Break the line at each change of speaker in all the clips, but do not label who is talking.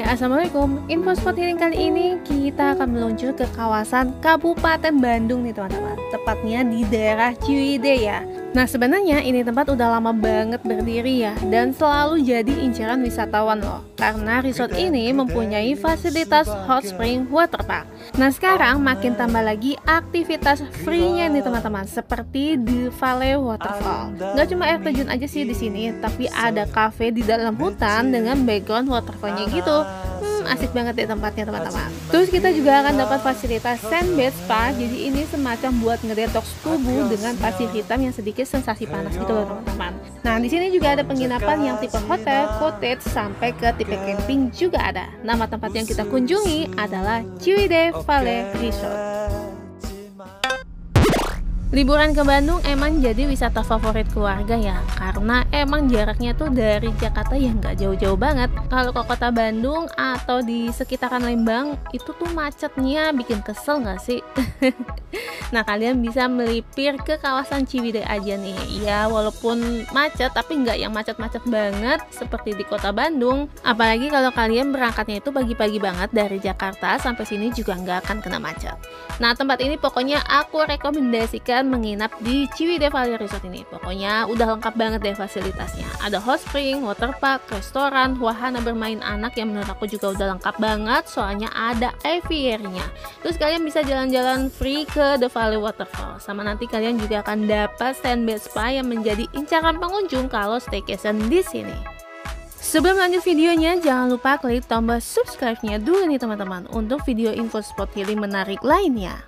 Assalamualaikum. Info spot healing kali ini kita akan meluncur ke kawasan Kabupaten Bandung nih teman-teman. Tepatnya di daerah Ciwidey ya. Nah sebenarnya ini tempat udah lama banget berdiri ya, dan selalu jadi incaran wisatawan loh. Karena resort ini mempunyai fasilitas hot spring waterpark. Nah sekarang makin tambah lagi aktivitas free-nya nih teman-teman, seperti di Valley Waterfall. Gak cuma air terjun aja sih di sini, tapi ada cafe di dalam hutan dengan background waterfall-nya gitu. Asik banget deh tempatnya teman-teman. Terus kita juga akan dapat fasilitas sandbed spa. Jadi ini semacam buat ngedetox tubuh dengan pasir hitam yang sedikit sensasi panas gitu loh teman-teman. Nah di sini juga ada penginapan yang tipe hotel, cottage sampai ke tipe camping juga ada. Nama tempat yang kita kunjungi adalah Ciwidey Valley Resort. Liburan ke Bandung emang jadi wisata favorit keluarga ya, karena emang jaraknya tuh dari Jakarta yang nggak jauh-jauh banget. Kalau ke kota Bandung atau di sekitaran Lembang itu tuh macetnya bikin kesel nggak sih? Nah kalian bisa melipir ke kawasan Ciwidey aja nih. Ya walaupun macet tapi nggak yang macet-macet banget seperti di kota Bandung. Apalagi kalau kalian berangkatnya itu pagi-pagi banget dari Jakarta, sampai sini juga nggak akan kena macet. Nah tempat ini pokoknya aku rekomendasikan menginap di Ciwidey Valley Resort ini. Pokoknya udah lengkap banget deh fasilitasnya. Ada hot spring, waterpark, restoran, wahana bermain anak yang menurut aku juga udah lengkap banget, soalnya ada aviary-nya. Terus kalian bisa jalan-jalan free ke The Valley Waterfall. Sama nanti kalian juga akan dapat standby spa yang menjadi incaran pengunjung kalau staycation di sini. Sebelum lanjut videonya, jangan lupa klik tombol subscribe-nya dulu nih teman-teman untuk video info spot healing menarik lainnya.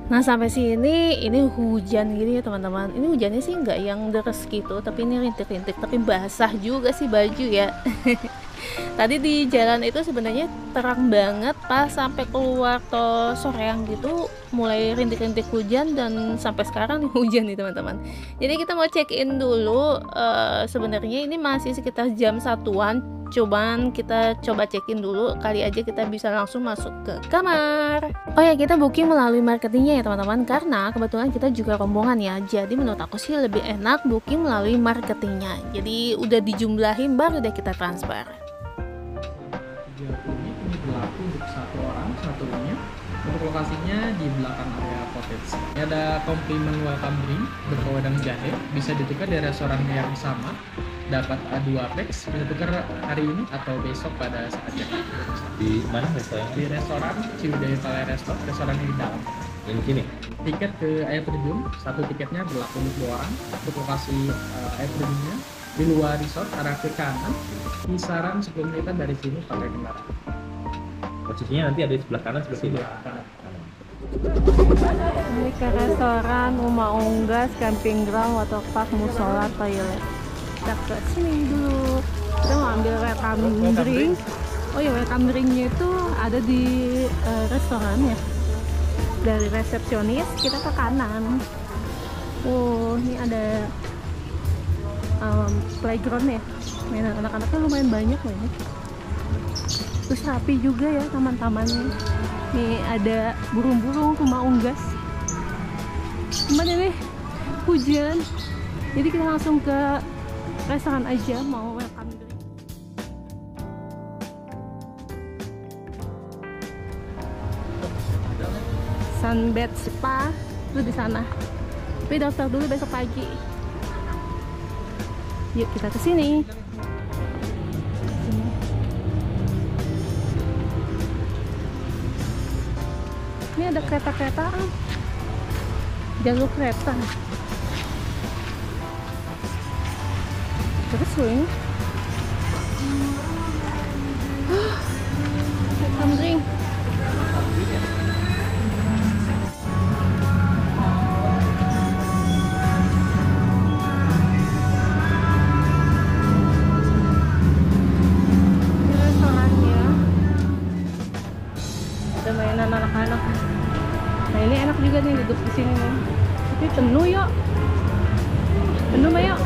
Nah sampai sini ini hujan gini ya teman-teman. Ini hujannya sih nggak yang deres gitu, tapi ini rintik-rintik, tapi basah juga sih baju ya. Tadi di jalan itu sebenarnya terang banget, pas sampai keluar tol soreang gitu mulai rintik-rintik hujan, dan sampai sekarang nih hujan nih teman-teman. Jadi kita mau check in dulu. Sebenarnya ini masih sekitar jam 1-an, cuman kita coba check in dulu, kali aja kita bisa langsung masuk ke kamar. Oh ya, kita booking melalui marketingnya ya teman-teman, karena kebetulan kita juga rombongan ya. Jadi menurut aku sih lebih enak booking melalui marketingnya. Jadi udah dijumlahin baru deh kita transfer.
Ini berlaku untuk satu orang satunya. Untuk lokasinya di belakang area cottage. Ini ada komplimen welcome drink berupa wedang jahe, bisa ditukar dari restoran yang sama. Dapat A2 packs, bisa tukar hari ini atau besok pada saat check in.
Di mana restoran?
Di restoran Ciwidey Valley Resort, restoran ini di dalam.
Ini sini.
Tiket ke air terjun, satu tiketnya berlaku untuk 2 orang. Untuk lokasi air terjunnya di luar resort, arah ke kanan, kisaran 10 menitan dari sini pakai kendaraan.
Posisinya nanti ada di sebelah kanan seperti ini.
Ini ke restoran, rumah unggas, camping ground, waterpark, musola, toilet. Kita ke sini dulu. Kita mau ambil welcome drink. Oh ya, welcome drinknya itu ada di restoran ya. Dari resepsionis kita ke kanan. Oh, ini ada playground ya. Mainan anak-anaknya lumayan banyak loh ini. Terus rapi juga ya taman-tamannya. Nih ada burung-burung, rumah unggas. Cuman ini hujan, jadi kita langsung ke restoran aja mau welcome drink. Sunbed Spa itu di sana. Tapi daftar dulu besok pagi. Yuk kita ke sini. Ini ada kereta-keretaan, jalur kereta. Terus swing. Welcome drink. Ini restorannya. Ada mainan anak-anak. Nah ini enak juga nih duduk di sini nih. Tapi penuh yuk. Penuh mah yuk.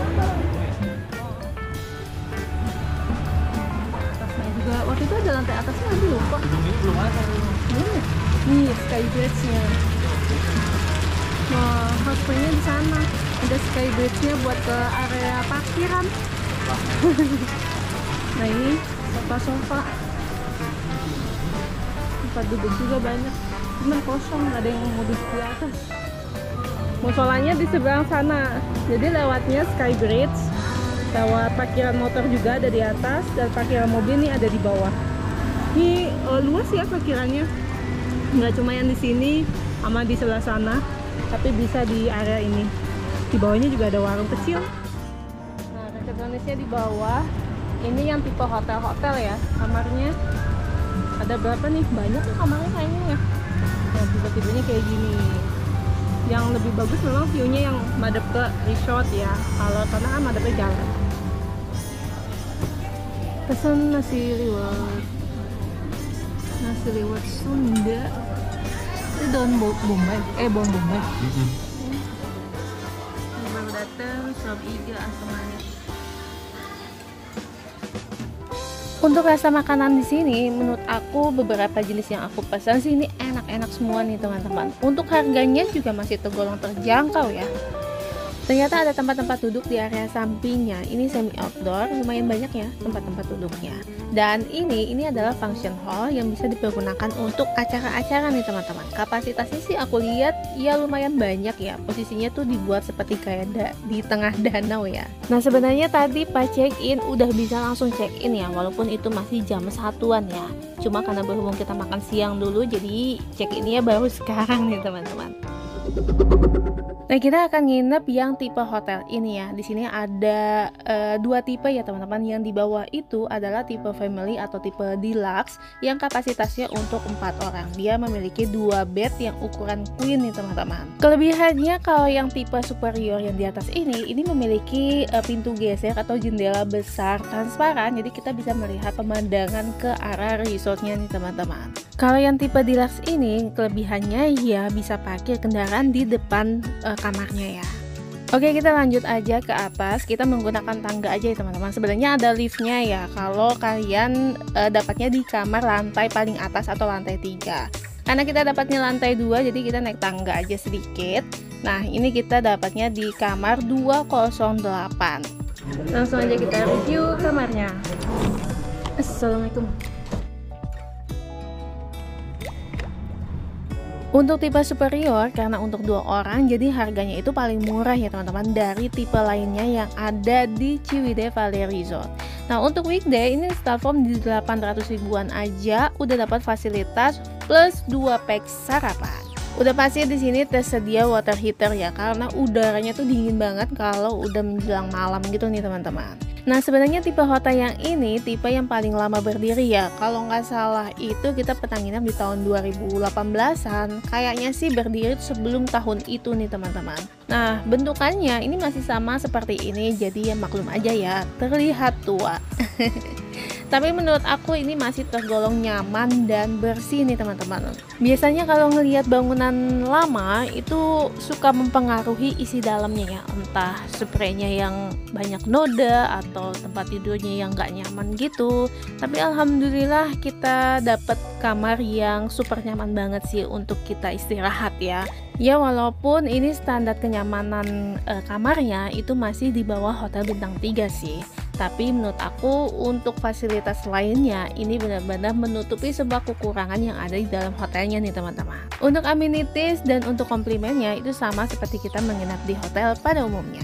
Atasnya juga waktu itu ada lantai atasnya, aku lupa.
Ini belum ada.
Nih sky bridge-nya. Nah, hot spring-nya di sana. Ada sky bridge-nya buat ke area parkiran. Nah ini sofa-sofa, tempat duduk juga banyak, cuman kosong, nggak ada yang mau duduk di atas. Musolanya di seberang sana, jadi lewatnya Sky Bridge, lewat parkiran motor juga ada di atas, dan parkiran mobil ini ada di bawah. Ini luas ya parkirannya, nggak cuma yang di sini sama di sebelah sana, tapi bisa di area ini. Di bawahnya juga ada warung kecil. Nah, resepsionisnya di bawah. Ini yang tipe hotel-hotel ya, kamarnya ada berapa nih? Banyak ya kamarnya kayaknya ya. Nah, tipe-tipenya kayak gini. Yang lebih bagus memang view-nya yang madep ke resort ya. Kalau sana kan madepnya jalan. Pesan nasi liwet. Nasi liwet Sunda. Ini daun bombay, bawang bombay. Ini baru datang, sop iga asam manis. Untuk rasa makanan di sini, menurut aku beberapa jenis yang aku pesan sih ini enak-enak semua nih teman-teman. Untuk harganya juga masih tergolong terjangkau ya. Ternyata ada tempat-tempat duduk di area sampingnya. Ini semi outdoor, lumayan banyak ya tempat-tempat duduknya. Dan ini adalah function hall yang bisa dipergunakan untuk acara-acara nih teman-teman. Kapasitasnya sih aku lihat ya lumayan banyak ya. Posisinya tuh dibuat seperti kayak di tengah danau ya. Nah sebenarnya tadi pas check in udah bisa langsung check in ya, walaupun itu masih jam 1-an ya. Cuma karena berhubung kita makan siang dulu, jadi check innya baru sekarang nih teman-teman. Nah kita akan nginep yang tipe hotel ini ya. Di sini ada 2 tipe ya teman-teman. Yang di bawah itu adalah tipe family atau tipe deluxe yang kapasitasnya untuk 4 orang. Dia memiliki 2 bed yang ukuran queen nih teman-teman. Kelebihannya kalau yang tipe superior yang di atas ini memiliki pintu geser atau jendela besar transparan. Jadi kita bisa melihat pemandangan ke arah resortnya nih teman-teman. Kalau yang tipe deluxe ini kelebihannya ya bisa parkir kendaraan di depan kamarnya ya. Oke, kita lanjut aja ke atas. Kita menggunakan tangga aja ya teman-teman. Sebenarnya ada liftnya ya kalau kalian dapatnya di kamar lantai paling atas atau lantai 3. Karena kita dapatnya lantai 2, jadi kita naik tangga aja sedikit. Nah ini kita dapatnya di kamar 208. Langsung aja kita review kamarnya. Assalamualaikum. Untuk tipe superior, karena untuk 2 orang, jadi harganya itu paling murah ya teman-teman dari tipe lainnya yang ada di Ciwidey Valley Resort. Nah untuk weekday ini platform di 800 ribuan aja udah dapat fasilitas plus 2 pack sarapan. Udah pasti di sini tersedia water heater ya, karena udaranya tuh dingin banget kalau udah menjelang malam gitu nih teman-teman. Nah sebenarnya tipe hotel yang ini tipe yang paling lama berdiri ya. Kalau nggak salah itu kita pernah nginep di tahun 2018an. Kayaknya sih berdiri sebelum tahun itu nih teman-teman. Nah bentukannya ini masih sama seperti ini, jadi ya maklum aja ya terlihat tua. Tapi menurut aku ini masih tergolong nyaman dan bersih nih teman-teman. Biasanya kalau ngelihat bangunan lama itu suka mempengaruhi isi dalamnya ya. Entah spraynya yang banyak noda atau tempat tidurnya yang gak nyaman gitu. Tapi alhamdulillah kita dapat kamar yang super nyaman banget sih untuk kita istirahat ya. Ya walaupun ini standar kenyamanan kamarnya itu masih di bawah hotel bintang 3 sih. Tapi menurut aku untuk fasilitas lainnya ini benar-benar menutupi sebuah kekurangan yang ada di dalam hotelnya nih teman-teman. Untuk amenities dan untuk komplimennya itu sama seperti kita menginap di hotel pada umumnya.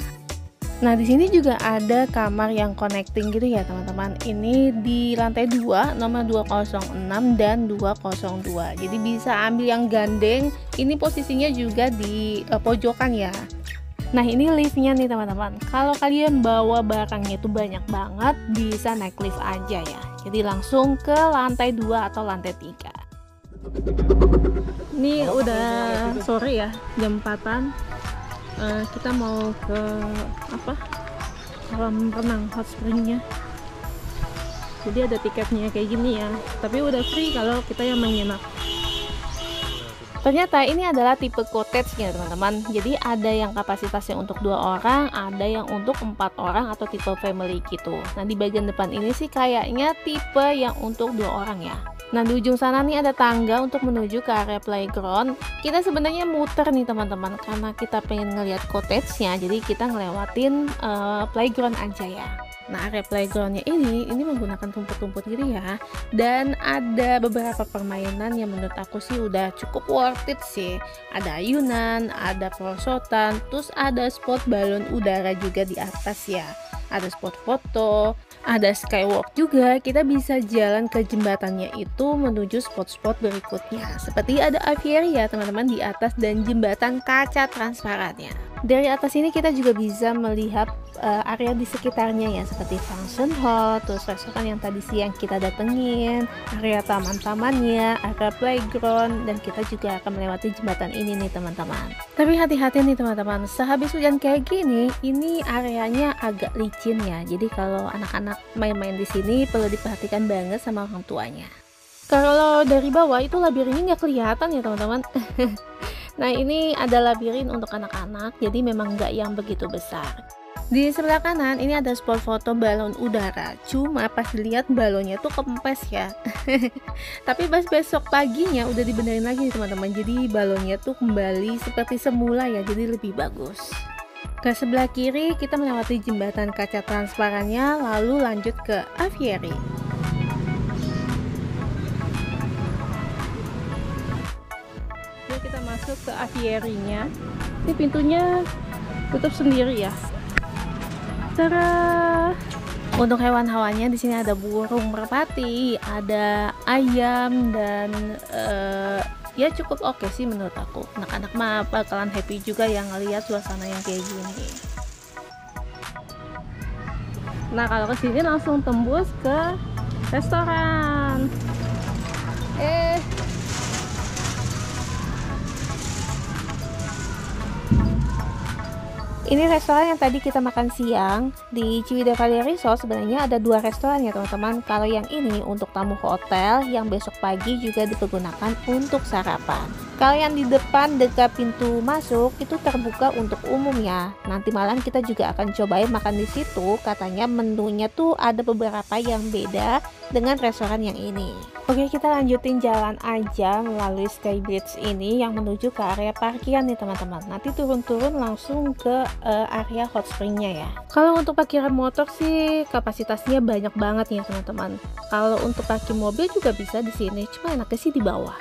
Nah di sini juga ada kamar yang connecting gitu ya teman-teman. Ini di lantai 2 nomor 206 dan 202. Jadi bisa ambil yang gandeng. Ini posisinya juga di pojokan ya. Nah ini liftnya nih teman-teman. Kalau kalian bawa barangnya itu banyak banget, bisa naik lift aja ya. Jadi langsung ke lantai 2 atau lantai 3. Ini udah sore ya, jam 4-an. Kita mau ke kolam renang hot springnya. Jadi ada tiketnya kayak gini ya. Tapi udah free kalau kita yang menginap. Ternyata ini adalah tipe cottage-nya teman-teman. Jadi ada yang kapasitasnya untuk 2 orang, ada yang untuk 4 orang atau tipe family gitu. Nah di bagian depan ini sih kayaknya tipe yang untuk 2 orang ya. Nah di ujung sana nih ada tangga untuk menuju ke area playground. Kita sebenarnya muter nih teman-teman karena kita pengen ngeliat cottage-nya. Jadi kita ngelewatin playground aja ya. Nah area playgroundnya ini menggunakan rumput-rumput gitu ya, dan ada beberapa permainan yang menurut aku sih udah cukup worth it sih. Ada ayunan, ada perosotan, terus ada spot balon udara juga di atas ya, ada spot foto, ada skywalk juga. Kita bisa jalan ke jembatannya itu menuju spot-spot berikutnya, seperti ada aviary ya teman-teman di atas dan jembatan kaca transparannya. Dari atas ini kita juga bisa melihat area di sekitarnya ya, seperti function hall, terus restoran yang tadi siang kita datengin, area taman-tamannya, area playground, dan kita juga akan melewati jembatan ini nih teman-teman. Tapi hati-hati nih teman-teman, sehabis hujan kayak gini, ini areanya agak licin ya. Jadi kalau anak-anak main-main di sini perlu diperhatikan banget sama orang tuanya. Kalau dari bawah itu labirinnya nggak kelihatan ya teman-teman. Nah ini ada labirin untuk anak-anak, jadi memang nggak yang begitu besar. Di sebelah kanan ini ada spot foto balon udara, cuma pas dilihat balonnya tuh kempes ya. Tapi pas besok paginya udah dibenerin lagi teman-teman, jadi balonnya tuh kembali seperti semula ya, jadi lebih bagus. Ke sebelah kiri kita melewati jembatan kaca transparannya, lalu lanjut ke aviary. Kita masuk ke aviary-nya. Ini pintunya tutup sendiri ya. Tara. Untuk hewan-hewannya di sini ada burung merpati, ada ayam, dan ya cukup oke sih menurut aku. Anak-anak mah bakalan happy juga yang ngelihat suasana yang kayak gini. Nah kalau kesini langsung tembus ke restoran. Ini restoran yang tadi kita makan siang di Ciwidey Valley Resort. Sebenarnya ada 2 restoran ya teman-teman. Kalau yang ini untuk tamu hotel, yang besok pagi juga dipergunakan untuk sarapan. Kalau yang di depan dekat pintu masuk itu terbuka untuk umum ya. Nanti malam kita juga akan cobain makan di situ. Katanya menunya tuh ada beberapa yang beda dengan restoran yang ini. Oke, kita lanjutin jalan aja melalui Sky Bridge ini yang menuju ke area parkiran nih teman-teman. Nanti turun-turun langsung ke area hot springnya ya. Kalau untuk parkiran motor sih kapasitasnya banyak banget nih teman-teman. Kalau untuk parkir mobil juga bisa di sini, cuma enaknya sih di bawah.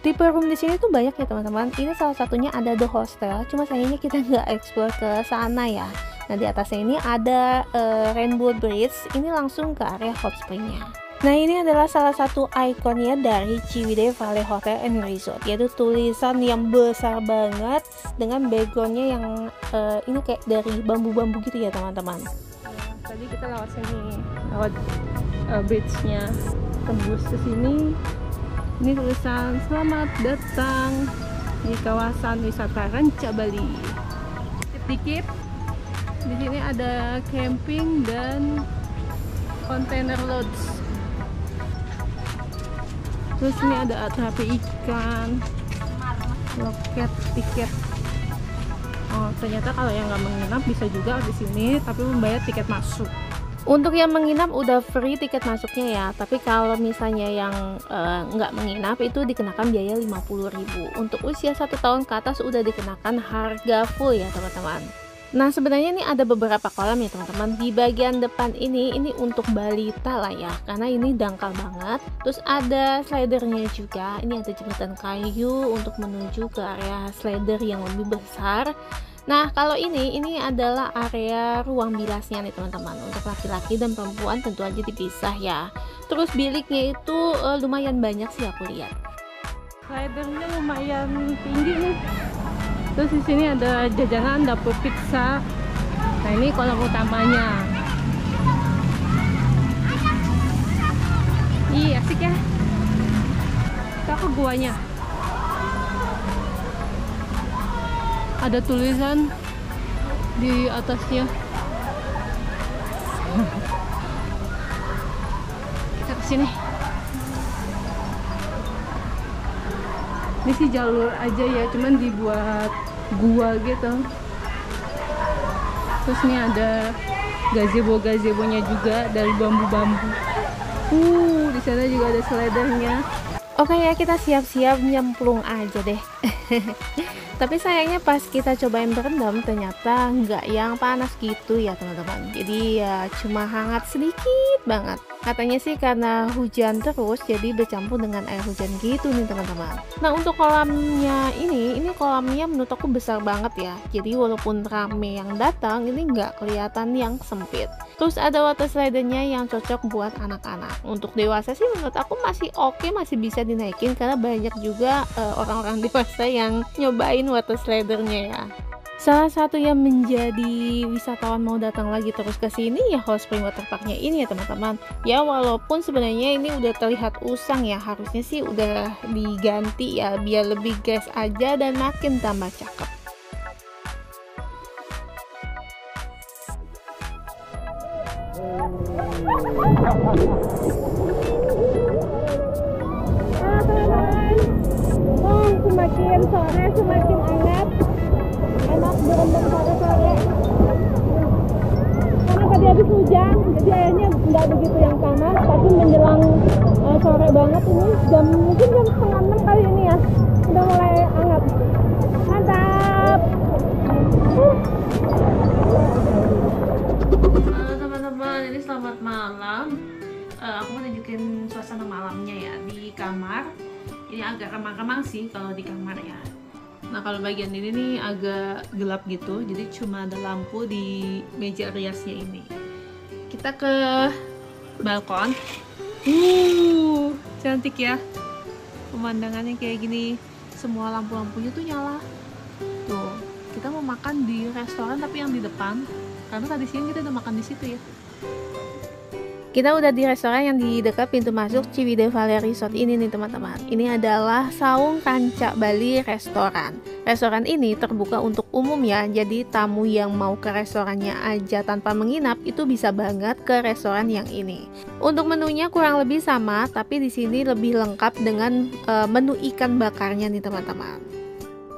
Tipe room di sini tuh banyak ya teman-teman. Ini salah satunya ada The Hostel, cuma sayangnya kita nggak explore ke sana ya. Nah di atasnya ini ada Rainbow Bridge, ini langsung ke area hot springnya. Nah ini adalah salah satu ikonnya dari Ciwidey Valley Hotel and Resort, yaitu tulisan yang besar banget dengan backgroundnya yang ini kayak dari bambu-bambu gitu ya teman-teman. Tadi kita lewat sini, lewat bridge-nya, tembus ke sini. Ini tulisan selamat datang di kawasan wisata Ranca Bali. Dikit-dikit di sini ada camping dan container lodge. Terus ini ada atrapi ikan, loket tiket. Oh, ternyata kalau yang nggak menginap bisa juga di sini, tapi membayar tiket masuk. Untuk yang menginap udah free tiket masuknya ya, tapi kalau misalnya yang nggak menginap itu dikenakan biaya 50.000. Untuk usia 1 tahun ke atas udah dikenakan harga full ya teman-teman. Nah sebenarnya ini ada beberapa kolam ya teman-teman. Di bagian depan ini untuk balita lah ya, karena ini dangkal banget. Terus ada slidernya juga. Ini ada jembatan kayu untuk menuju ke area slider yang lebih besar. Nah kalau ini adalah area ruang bilasnya nih teman-teman. Untuk laki-laki dan perempuan tentu aja dipisah ya. Terus biliknya itu lumayan banyak sih aku lihat. Slidernya lumayan tinggi nih. Terus di sini ada jajanan dapur pizza. Nah ini kolam utamanya. Ih asik ya. Kita ke guanya. Ada tulisan di atasnya. Kita kesini. Ini sih jalur aja ya, cuman dibuat gua gitu. Terus ini ada gazebo-gazebonya juga dari bambu-bambu. Di sana juga ada slidernya. Oke ya, kita siap-siap nyemplung aja deh. Tapi sayangnya pas kita cobain berendam ternyata nggak yang panas gitu ya teman-teman. Jadi ya cuma hangat sedikit banget. Katanya sih karena hujan terus jadi bercampur dengan air hujan gitu nih teman-teman. Nah untuk kolamnya ini kolamnya menurut aku besar banget ya. Jadi walaupun rame yang datang ini nggak kelihatan yang sempit. Terus ada water slidernya yang cocok buat anak-anak. Untuk dewasa sih menurut aku masih oke, masih bisa dinaikin karena banyak juga orang-orang dewasa yang nyobain water slidernya ya. Salah satu yang menjadi wisatawan mau datang lagi terus ke sini ya Hot Spring Waterparknya ini ya teman-teman. Ya walaupun sebenarnya ini udah terlihat usang ya, harusnya sih udah diganti ya biar lebih gas aja dan makin tambah cakep. Semakin sore semakin hangat, enak berendam sore-sore. Karena tadi habis hujan, jadi airnya nggak begitu yang panas, tapi menjelang sore banget ini mungkin jam setengah 6 kali ini ya, udah mulai hangat. Mantap. Halo teman-teman, ini selamat malam. Aku mau tunjukin suasana malamnya ya di kamar. Ini agak remang-remang sih kalau di kamar ya. Nah kalau bagian ini nih agak gelap gitu, jadi cuma ada lampu di meja riasnya ini. Kita ke balkon. Cantik ya. Pemandangannya kayak gini, semua lampu-lampunya tuh nyala. Tuh, kita mau makan di restoran tapi yang di depan, karena tadi siang kita udah makan di situ ya. Kita udah di restoran yang di dekat pintu masuk Ciwidey Valley Resort ini nih teman-teman. Ini adalah Saung Kanca Bali Restoran. Restoran ini terbuka untuk umum ya, jadi tamu yang mau ke restorannya aja tanpa menginap itu bisa banget ke restoran yang ini. Untuk menunya kurang lebih sama, tapi di sini lebih lengkap dengan menu ikan bakarnya nih teman-teman.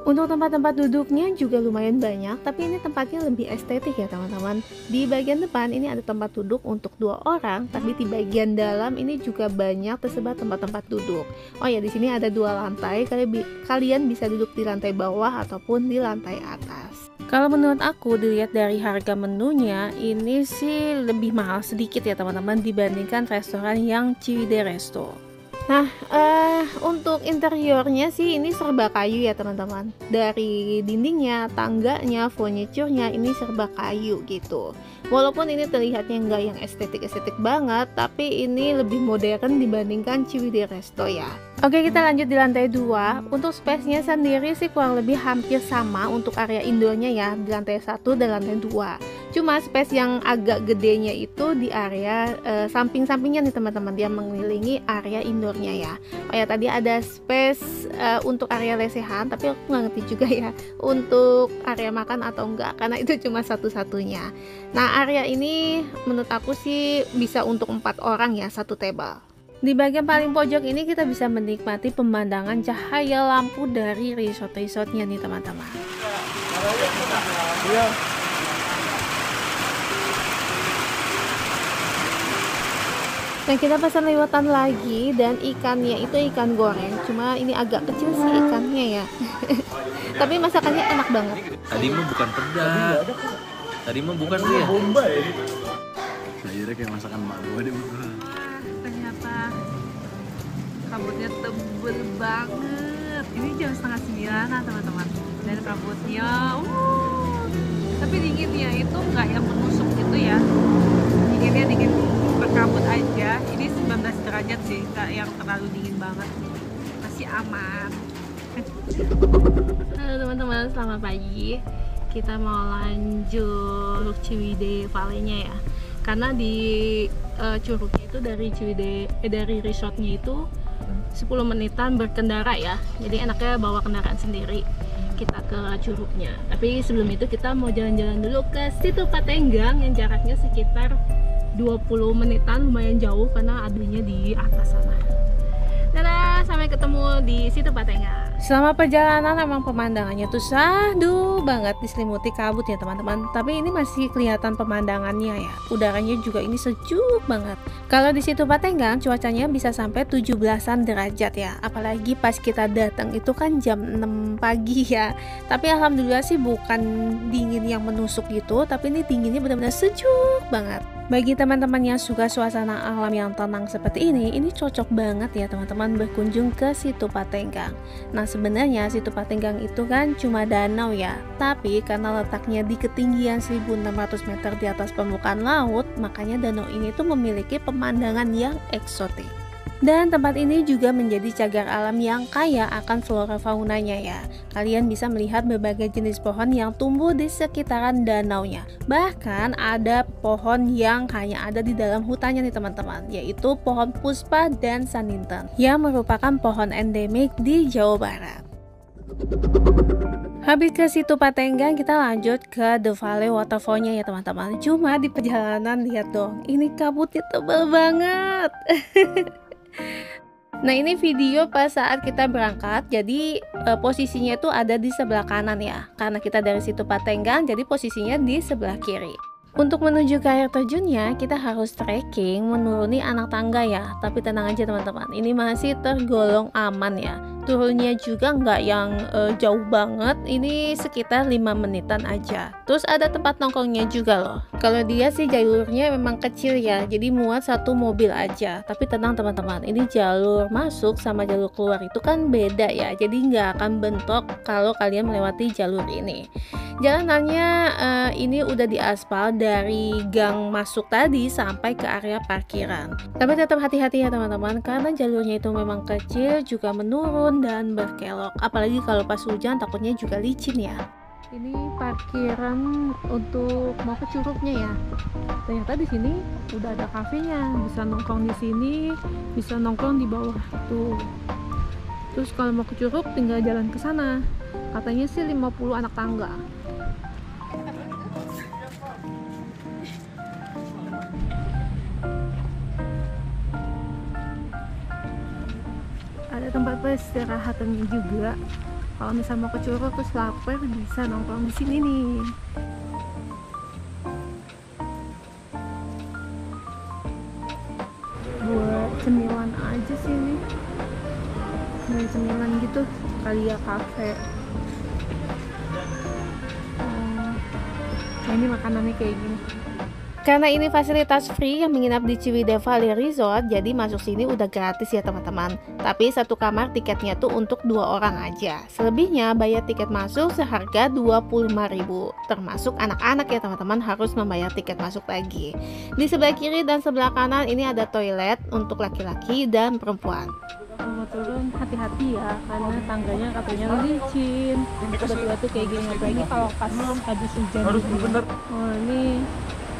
Untuk tempat-tempat duduknya juga lumayan banyak, tapi ini tempatnya lebih estetik ya teman-teman. Di bagian depan ini ada tempat duduk untuk 2 orang, tapi di bagian dalam ini juga banyak tersebar tempat-tempat duduk. Oh ya, di sini ada 2 lantai, kalian bisa duduk di lantai bawah ataupun di lantai atas. Kalau menurut aku dilihat dari harga menunya ini sih lebih mahal sedikit ya teman-teman dibandingkan restoran yang Ciwidey Resto. Nah, untuk interiornya sih ini serba kayu ya teman-teman. Dari dindingnya, tangganya, furniturnya ini serba kayu gitu. Walaupun ini terlihatnya nggak yang estetik-estetik banget, tapi ini lebih modern dibandingkan Ciwidey Resto ya. Oke, kita lanjut di lantai 2. Untuk space-nya sendiri sih kurang lebih hampir sama untuk area indoornya ya, di lantai 1 dan lantai 2. Cuma space yang agak gedenya itu di area samping-sampingnya nih teman-teman, dia mengelilingi area indoornya ya. Oh ya, tadi ada space untuk area lesehan, tapi aku nggak ngerti juga ya untuk area makan atau enggak, karena itu cuma satu-satunya. Nah, area ini menurut aku sih bisa untuk 4 orang ya, satu table. Di bagian paling pojok ini kita bisa menikmati pemandangan cahaya lampu dari resort-resortnya nih teman-teman. Nah, kita pesan lewatan lagi dan ikannya itu ikan goreng, cuma ini agak kecil sih ikannya ya. Tapi masakannya enak banget.
Tadi mah bukan pedas. Tadi mah bukan dia.
Akhirnya kayak masakan mak gue deh.
Ternyata kabutnya tebel banget. Ini jam setengah 9 teman-teman. Dan kabutnya, tapi dinginnya itu nggak yang menusuk gitu ya. Dinginnya dingin berkabut aja. Ini 19 derajat sih, nggak yang terlalu dingin banget. Masih aman. Halo teman-teman, selamat pagi. Kita mau lanjut Ciwidey Valley-nya ya. Karena di Curugnya itu dari resortnya itu 10 menitan berkendara ya. Jadi enaknya bawa kendaraan sendiri kita ke Curugnya. Tapi sebelum itu kita mau jalan-jalan dulu ke Situ Patenggang yang jaraknya sekitar 20 menitan, lumayan jauh karena adanya di atas sana. Dadah! Dadah, sampai ketemu di situ Patenggang. Selama perjalanan emang pemandangannya tuh sahdu banget, diselimuti kabut ya teman-teman. Tapi ini masih kelihatan pemandangannya ya. Udaranya juga ini sejuk banget. Kalau di situ Patenggang cuacanya bisa sampai 17-an derajat ya. Apalagi pas kita datang itu kan jam 6 pagi ya. Tapi alhamdulillah sih bukan dingin yang menusuk gitu, tapi ini dinginnya benar-benar sejuk banget. Bagi teman-teman yang suka suasana alam yang tenang seperti ini cocok banget ya teman-teman berkunjung ke situ Patenggang. Nah sebenarnya situ Patenggang itu kan cuma danau ya, tapi karena letaknya di ketinggian 1600 meter di atas permukaan laut, makanya danau ini tuh memiliki pemandangan yang eksotik. Dan tempat ini juga menjadi cagar alam yang kaya akan flora faunanya ya. Kalian bisa melihat berbagai jenis pohon yang tumbuh di sekitaran danaunya. Bahkan ada pohon yang hanya ada di dalam hutannya nih teman-teman, yaitu pohon puspa dan saninten yang merupakan pohon endemik di Jawa Barat. Habis ke situ Patenggang, kita lanjut ke The Valley Waterfall-nya ya teman-teman. Cuma di perjalanan lihat dong, ini kabutnya tebal banget. Nah ini video pas saat kita berangkat, jadi posisinya itu ada di sebelah kanan ya, karena kita dari situ Patenggang, jadi posisinya di sebelah kiri. Untuk menuju ke air terjunnya, kita harus trekking menuruni anak tangga ya. Tapi tenang aja teman-teman, ini masih tergolong aman ya. Turunnya juga nggak yang jauh banget, ini sekitar 5 menitan aja. Terus ada tempat nongkrongnya juga loh. Kalau dia sih jalurnya memang kecil ya, jadi muat satu mobil aja. Tapi tenang teman-teman, ini jalur masuk sama jalur keluar itu kan beda ya. Jadi nggak akan bentrok kalau kalian melewati jalur ini. Jalanannya ini udah diaspal dari gang masuk tadi sampai ke area parkiran. Tapi tetap hati-hati ya teman-teman, karena jalurnya itu memang kecil, juga menurun dan berkelok. Apalagi kalau pas hujan takutnya juga licin ya. Ini parkiran untuk mau ke Curugnya ya. Ternyata di sini udah ada kafenya, bisa nongkrong di sini, bisa nongkrong di bawah tuh. Terus kalau mau ke Curug tinggal jalan ke sana. Katanya sih 50 anak tangga. Ada tempat peristirahatannya juga. Kalau misalnya mau ke Curug terus lapar, bisa nongkrong di sini nih. Buat cemilan aja sih ini. Dari cemilan gitu, kali ya kafe. Nah ini makanannya kayak gini. Karena ini fasilitas free yang menginap di Ciwidey Valley Resort, jadi masuk sini udah gratis ya teman-teman. Tapi satu kamar tiketnya tuh untuk 2 orang aja. Selebihnya bayar tiket masuk seharga 25.000. Termasuk anak-anak ya teman-teman, harus membayar tiket masuk lagi. Di sebelah kiri dan sebelah kanan ini ada toilet untuk laki-laki dan perempuan. Mau turun hati-hati ya, karena tangganya katanya licin. Tiba-tiba tuh kayak gini, apalagi kalau pas habis hujan. Oh ini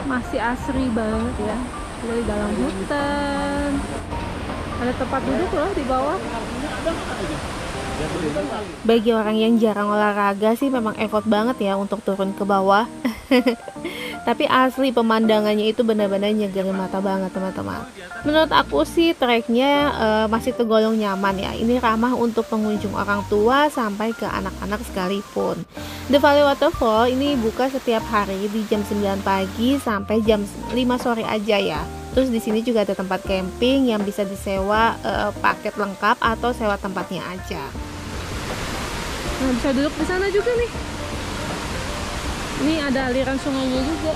masih asri banget ya, dari dalam hutan. Ada tempat duduk loh di bawah. Bagi orang yang jarang olahraga sih memang effort banget ya untuk turun ke bawah. Tapi asli pemandangannya itu benar-benar nyegerin mata banget teman-teman. Menurut aku sih treknya masih tergolong nyaman ya. Ini ramah untuk pengunjung orang tua sampai ke anak-anak sekalipun. The Valley Waterfall ini buka setiap hari di jam 9 pagi sampai jam 5 sore aja ya. Terus di sini juga ada tempat camping yang bisa disewa paket lengkap atau sewa tempatnya aja. Nah bisa duduk di sana juga nih. Ini ada aliran sungainya juga.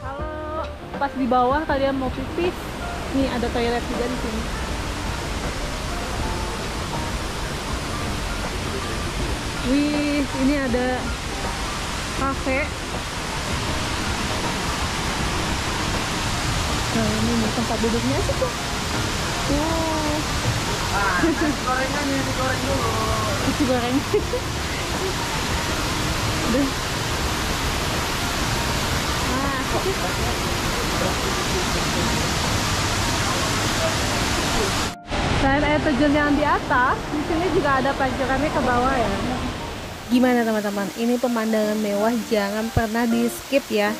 Kalau pas di bawah kalian mau pipis, nih ada toilet juga di sini. Wih, ini ada kafe. Nah, ini tempat duduknya sih tuh. Wow.
Gorengan nih, digoreng dulu.
Nasi goreng. Aduh. Selain air terjun yang di atas, di sini juga ada pancurannya ke bawah ya. Gimana teman-teman? Ini pemandangan mewah, jangan pernah di skip ya.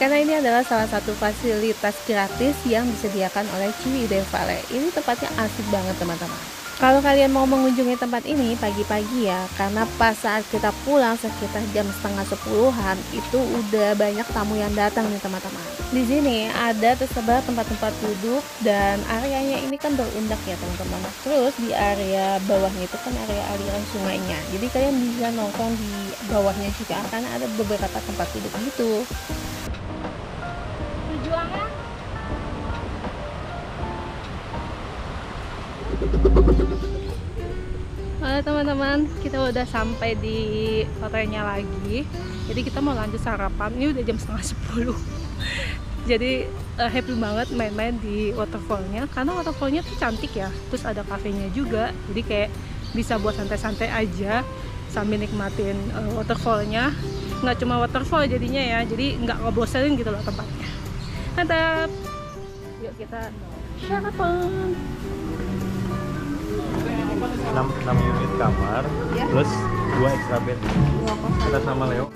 karena ini adalah salah satu fasilitas gratis yang disediakan oleh Ciwidey Valley. Ini tempatnya asik banget teman-teman. Kalau kalian mau mengunjungi tempat ini pagi-pagi ya, karena pas saat kita pulang sekitar jam setengah 10-an itu udah banyak tamu yang datang nih teman-teman. Di sini ada tersebar tempat-tempat duduk dan areanya ini kan berundak ya teman-teman. Terus di area bawahnya itu kan area aliran sungainya. Jadi kalian bisa nongkrong di bawahnya juga karena ada beberapa tempat duduk gitu. Perjuangan. Halo teman-teman, kita udah sampai di hotelnya lagi. Jadi kita mau lanjut sarapan. Ini udah jam setengah 10. Jadi happy banget main-main di waterfallnya karena waterfallnya tuh cantik ya. Terus ada kafenya juga. Jadi kayak bisa buat santai-santai aja sambil nikmatin waterfallnya. Nggak cuma waterfall jadinya ya. Jadi nggak ngebosenin gitu loh tempatnya. Mantap. Yuk kita sarapan.
6 unit kamar
Ya.
plus 2 extra bed. Kita sama Leo.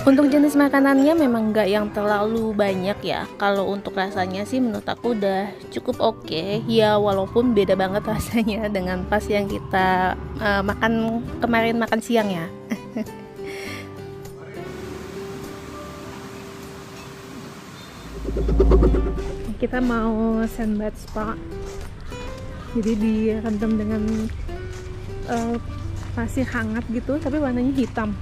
Untuk jenis makanannya memang nggak yang terlalu banyak ya. Kalau untuk rasanya sih menurut aku udah cukup oke. Ya walaupun beda banget rasanya dengan pas yang kita makan kemarin makan siang ya. Kita mau sunbath spa. Jadi direndam dengan pasir hangat gitu, tapi warnanya hitam.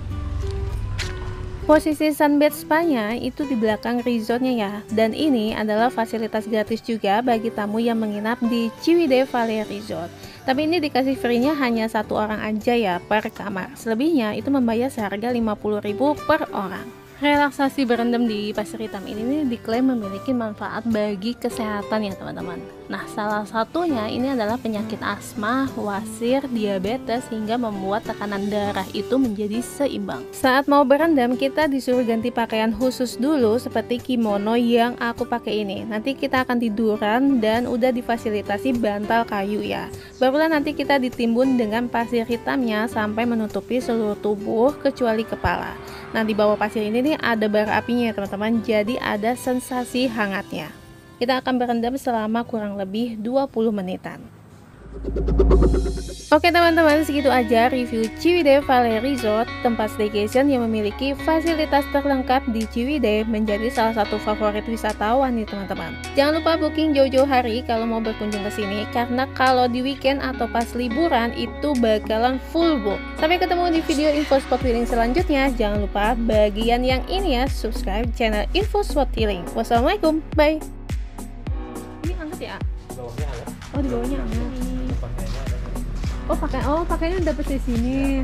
Posisi sunbath spa-nya itu di belakang resortnya ya. Dan ini adalah fasilitas gratis juga bagi tamu yang menginap di Ciwidey Valley Resort. Tapi ini dikasih free-nya hanya 1 orang aja ya per kamar. Selebihnya itu membayar seharga 50.000 per orang. Relaksasi berendam di pasir hitam ini diklaim memiliki manfaat bagi kesehatan ya teman-teman. Nah, salah satunya ini adalah penyakit asma, wasir, diabetes hingga membuat tekanan darah itu menjadi seimbang. Saat mau berendam kita disuruh ganti pakaian khusus dulu seperti kimono yang aku pakai ini. Nanti kita akan tiduran dan udah difasilitasi bantal kayu ya. Barulah nanti kita ditimbun dengan pasir hitamnya sampai menutupi seluruh tubuh kecuali kepala. Nah, di bawah pasir ini nih ada bara apinya ya teman-teman, jadi ada sensasi hangatnya. Kita akan berendam selama kurang lebih 20 menitan. Oke teman-teman, segitu aja review Ciwidey Valley Resort, tempat staycation yang memiliki fasilitas terlengkap di Ciwidey, menjadi salah satu favorit wisatawan nih teman-teman. Jangan lupa booking jauh-jauh hari kalau mau berkunjung ke sini, karena kalau di weekend atau pas liburan itu bakalan full book. Sampai ketemu di video info spot healing selanjutnya. Jangan lupa bagian yang ini ya, subscribe channel Info Spot Healing. Wassalamualaikum, bye. Ini angkat ya?
Bawahnya ada.
Oh, di bawahnya angkat.
Pakaiannya ada.
Oh pakaiannya dapat di sini.